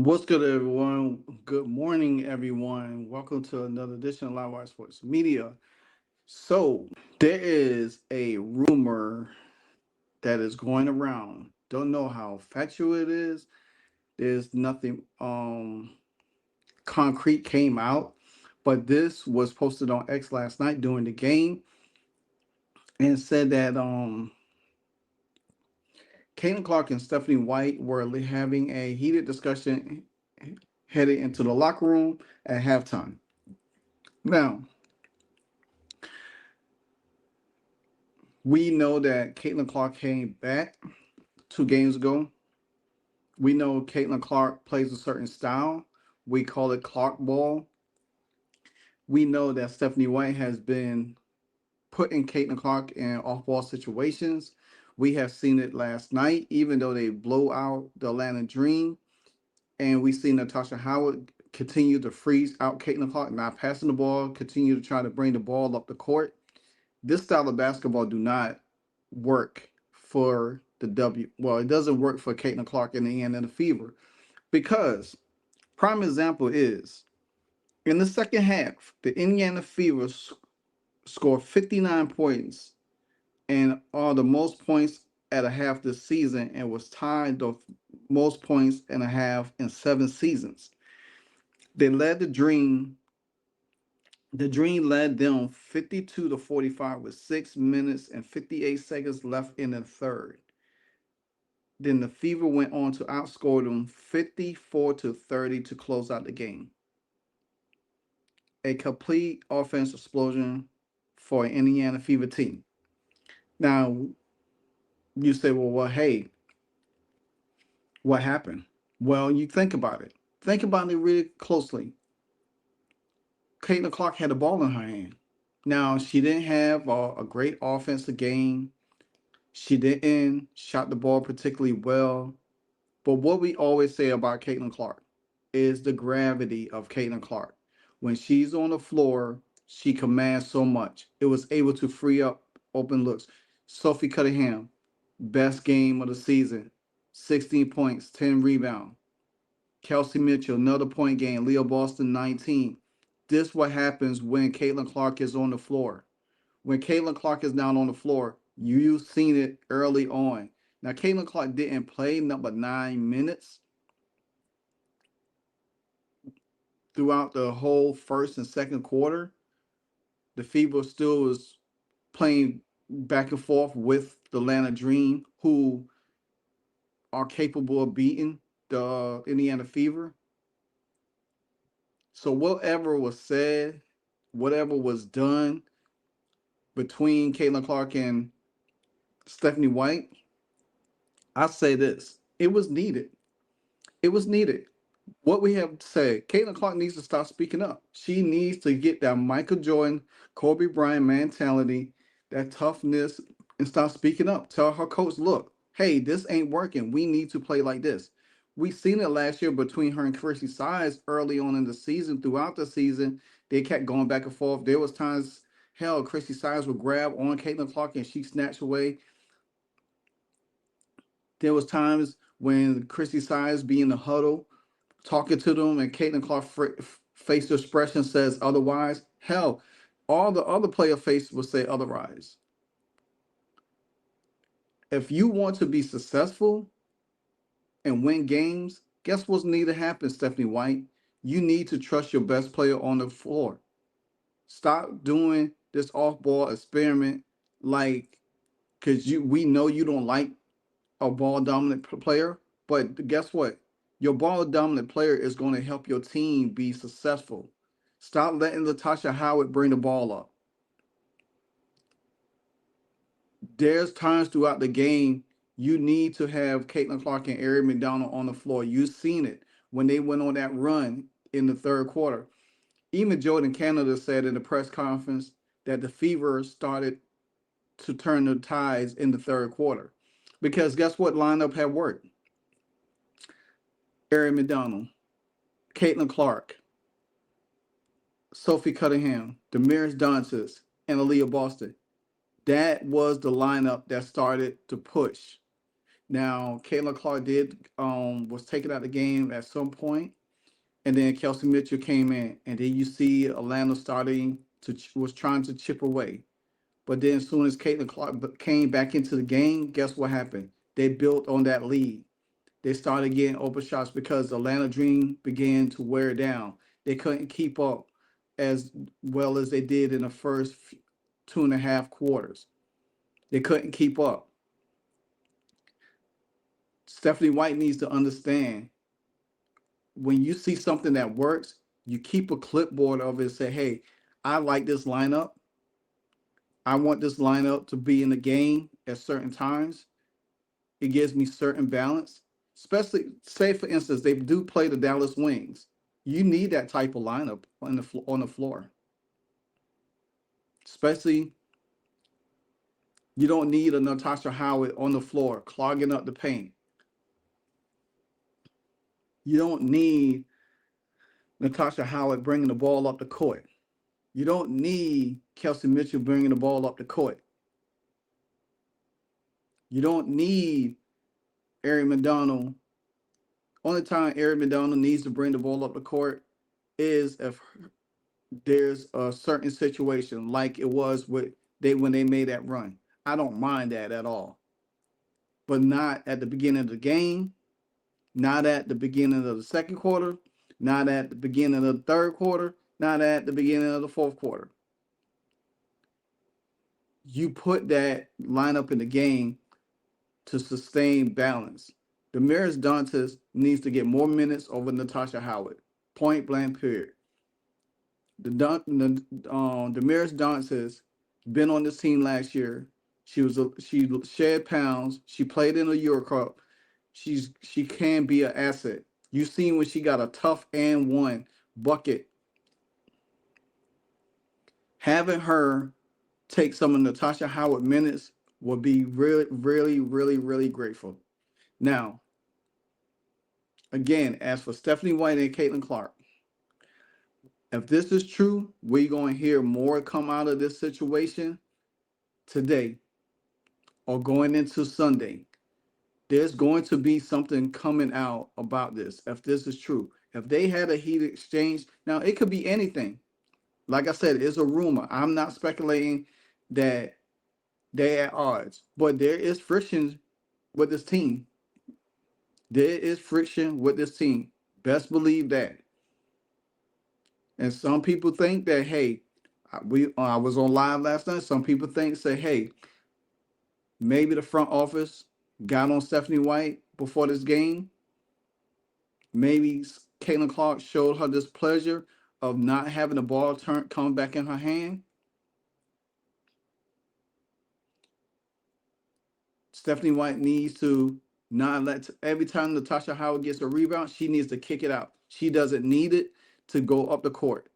What's good, everyone? Good morning, everyone. Welcome to another edition of Livewire Sports Media. So, there is a rumor that is going around. Don't know how factual it is. There's nothing concrete came out, but this was posted on X last night during the game and said that Caitlin Clark and Stephanie White were having a heated discussion headed into the locker room at halftime. Now, we know that Caitlin Clark came back 2 games ago. We know Caitlin Clark plays a certain style. We call it Clark ball. We know that Stephanie White has been putting Caitlin Clark in off ball situations. We have seen it last night, even though they blow out the Atlanta Dream. And we see Natasha Howard continue to freeze out Caitlin Clark, not passing the ball, continue to try to bring the ball up the court. This style of basketball do not work for the W. Well, it doesn't work for Caitlin Clark in the Indiana Fever because prime example is in the second half, the Indiana Fever scored 59 points and are the most points at a half this season and was tied the most points and a half in 7 seasons. They led the Dream. The Dream led them 52-45 with 6 minutes and 58 seconds left in the third. Then the Fever went on to outscore them 54-30 to close out the game. A complete offense explosion for an Indiana Fever team. Now, you say, well, hey, what happened? Well, you think about it. Think about it really closely. Caitlin Clark had the ball in her hand. Now, she didn't have a great offensive game. She didn't shot the ball particularly well. But what we always say about Caitlin Clark is the gravity of Caitlin Clark. When she's on the floor, she commands so much. It was able to free up open looks. Sophie Cunningham, best game of the season, 16 points, 10 rebounds. Kelsey Mitchell, another point game. Leah Boston, 19. This what happens when Caitlin Clark is on the floor. When Caitlin Clark is down on the floor, you've seen it early on. Now, Caitlin Clark didn't play number 9 minutes throughout the whole first and second quarter. The Fever still was playing back and forth with the Atlanta Dream, who are capable of beating the Indiana Fever. So whatever was said, whatever was done between Caitlin Clark and Stephanie White, I say this: it was needed. It was needed. What we have to say, Caitlin Clark needs to start speaking up. She needs to get that Michael Jordan, Kobe Bryant mentality, that toughness, and start speaking up. Tell her coach, look, hey, this ain't working. We need to play like this. We seen it last year between her and Chrissy Size early on in the season. Throughout the season, they kept going back and forth. There was times, hell, Chrissy Size would grab on Caitlin Clark and she snatched away. There was times when Chrissy Size be in the huddle talking to them, and Caitlin Clark face expression says otherwise. Hell, all the other player face will say otherwise. If you want to be successful and win games, guess what's need to happen, Stephanie White? You need to trust your best player on the floor. Stop doing this off-ball experiment, like because we know you don't like a ball dominant player, but guess what? Your ball dominant player is going to help your team be successful. Stop letting Latasha Howard bring the ball up. There's times throughout the game you need to have Caitlin Clark and Ari McDonald on the floor. You've seen it when they went on that run in the third quarter. Even Jordan Canada said in the press conference that the Fever started to turn the tides in the third quarter. Because guess what lineup had worked? Ari McDonald, Caitlin Clark, Sophie Cunningham, Damaris Dantas, and Aaliyah Boston. That was the lineup that started to push. Now, Caitlin Clark did was taken out of the game at some point, and then Kelsey Mitchell came in, and then you see Atlanta starting to was trying to chip away. But then, as soon as Caitlin Clark came back into the game, guess what happened? They built on that lead. They started getting open shots because the Atlanta Dream began to wear down. They couldn't keep up as well as they did in the first 2.5 quarters. They couldn't keep up. Stephanie White needs to understand, when you see something that works, you keep a clipboard of it and say, hey, I like this lineup. I want this lineup to be in the game at certain times. It gives me certain balance. Especially, say for instance, they do play the Dallas Wings. You need that type of lineup on the floor. Especially, you don't need a Natasha Howard on the floor clogging up the paint. You don't need Natasha Howard bringing the ball up the court. You don't need Kelsey Mitchell bringing the ball up the court. You don't need Eric McDonald. Only time Eric McDonald needs to bring the ball up the court is if there's a certain situation like it was with when they made that run. I don't mind that at all. But not at the beginning of the game, not at the beginning of the second quarter, not at the beginning of the third quarter, not at the beginning of the fourth quarter. You put that lineup in the game to sustain balance. Damaris Dantas needs to get more minutes over Natasha Howard. Point blank, period. Damaris Dantas been on this team last year. She shed pounds. She played in the Euro Cup. She can be an asset. You seen when she got a tough and one bucket. Having her take some of Natasha Howard minutes would be really, really, really, really grateful. Now, again, as for Stephanie White and Caitlin Clark, if this is true, we're going to hear more come out of this situation today or going into Sunday. There's going to be something coming out about this if this is true. If they had a heated exchange, now it could be anything. Like I said, it's a rumor. I'm not speculating that they're at odds, but there is friction with this team. There is friction with this team. Best believe that. And some people think that, hey, I was on live last night. Some people say, hey, maybe the front office got on Stephanie White before this game. Maybe Caitlin Clark showed her displeasure of not having the ball come back in her hand. Stephanie White needs to not let every time Natasha Howard gets a rebound, she needs to kick it out. She doesn't need it to go up the court.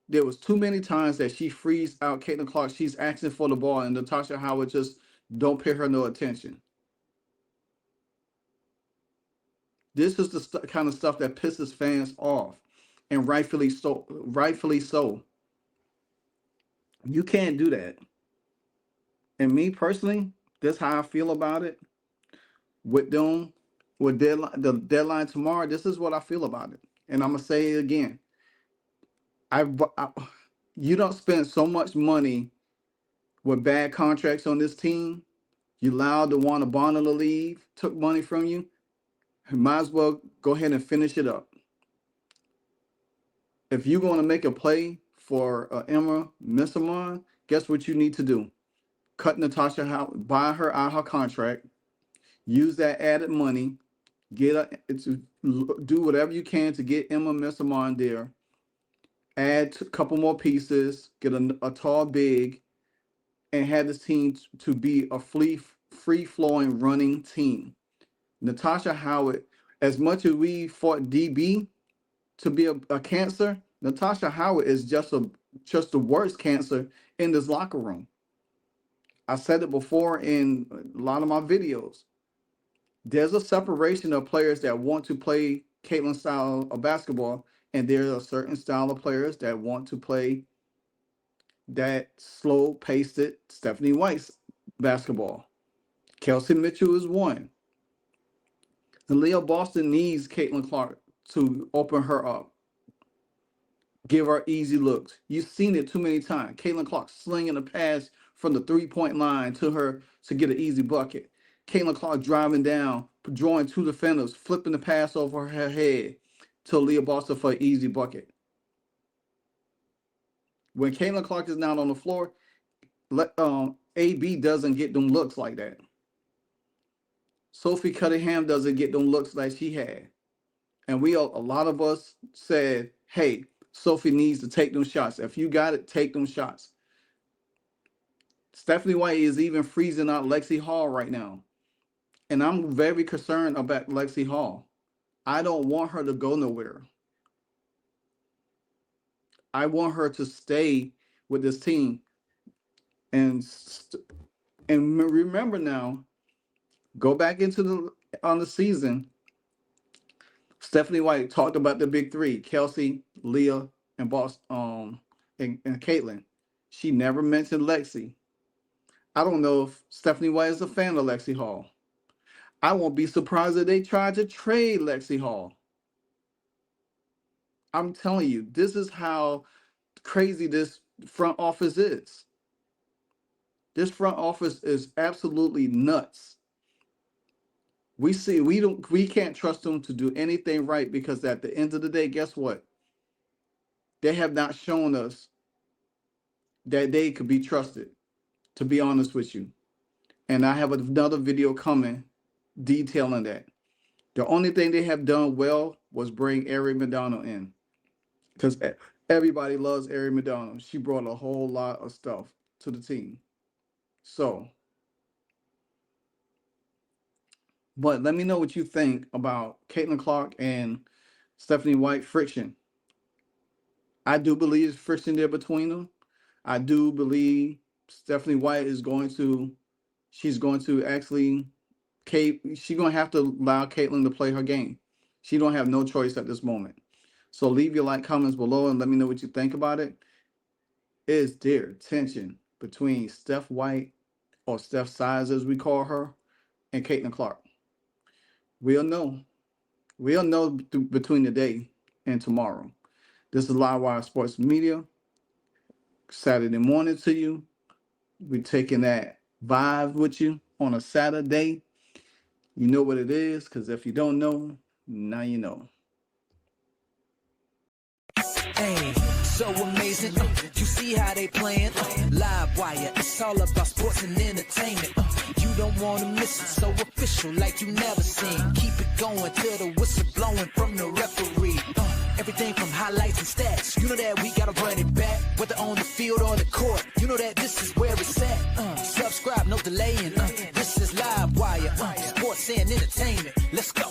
There was too many times that she frees out Caitlin Clark. She's asking for the ball, and Natasha Howard just don't pay her no attention. This is the kind of stuff that pisses fans off, and rightfully so. Rightfully so. You can't do that. And me personally, this is how I feel about it. With them, with the deadline tomorrow, this is what I feel about it. And I'm gonna say it again. I you don't spend so much money with bad contracts on this team. You allowed DeWanna Bonner to leave, took money from you. You might as well go ahead and finish it up. If you're going to make a play for Emma Missamon, guess what you need to do? Cut Natasha Howard, buy her out her contract, use that added money, do whatever you can to get Emma Missamon there, add a couple more pieces, get a tall big, and have this team to be a free-flowing running team. Natasha Howard, as much as we fought DB to be a cancer, Natasha Howard is just the worst cancer in this locker room. I said it before in a lot of my videos. There's a separation of players that want to play Caitlin style of basketball, and there's a certain style of players that want to play that slow-paced Stephanie White's basketball. Kelsey Mitchell is one. And Leah Boston needs Caitlin Clark to open her up, give her easy looks. You've seen it too many times. Caitlin Clark slinging a pass from the 3-point line to her to get an easy bucket. Caitlin Clark driving down, drawing two defenders, flipping the pass over her head to Leah Boston for an easy bucket. When Caitlin Clark is not on the floor, AB doesn't get them looks like that. Sophie Cunningham doesn't get them looks like she had. And a lot of us said, hey, Sophie needs to take them shots. If you got it, take them shots. Stephanie White is even freezing out Lexi Hall right now. And I'm very concerned about Lexi Hall. I don't want her to go nowhere. I want her to stay with this team. And remember now, go back into the season. Stephanie White talked about the big three: Kelsey, Leah, and and Caitlin. She never mentioned Lexi. I don't know if Stephanie White is a fan of Lexi Hall. I won't be surprised if they tried to trade Lexi Hall. I'm telling you, this is how crazy this front office is. This front office is absolutely nuts. We can't trust them to do anything right, because at the end of the day, guess what? They have not shown us that they could be trusted, to be honest with you. And I have another video coming detailing that. The only thing they have done well was bring Ari Madonna in, because everybody loves Ari Madonna. She brought a whole lot of stuff to the team. So, but let me know what you think about Caitlin Clark and Stephanie White friction. I do believe there's friction there between them. I do believe Stephanie White she's going to have to allow Caitlin to play her game. She don't have no choice at this moment. So leave your comments below and let me know what you think about it. Is there tension between Steph White, or Steph Size as we call her, and Caitlin Clark? We'll know. We'll know between today and tomorrow. This is Livewire Sports Media. Saturday morning to you. We're taking that vibe with you on a Saturday. You know what it is, because if you don't know, now you know. Hey, so amazing. You see how they playing? Livewire, it's all about sports and entertainment. You don't want to miss it, so official like you never seen. Keep it going till the whistle blowing from the referee. Everything from highlights and stats. You know that we gotta run it back, whether on the field or the court. You know that this is where it's at. Subscribe, no delaying. This is Livewire, sports and entertainment. Let's go.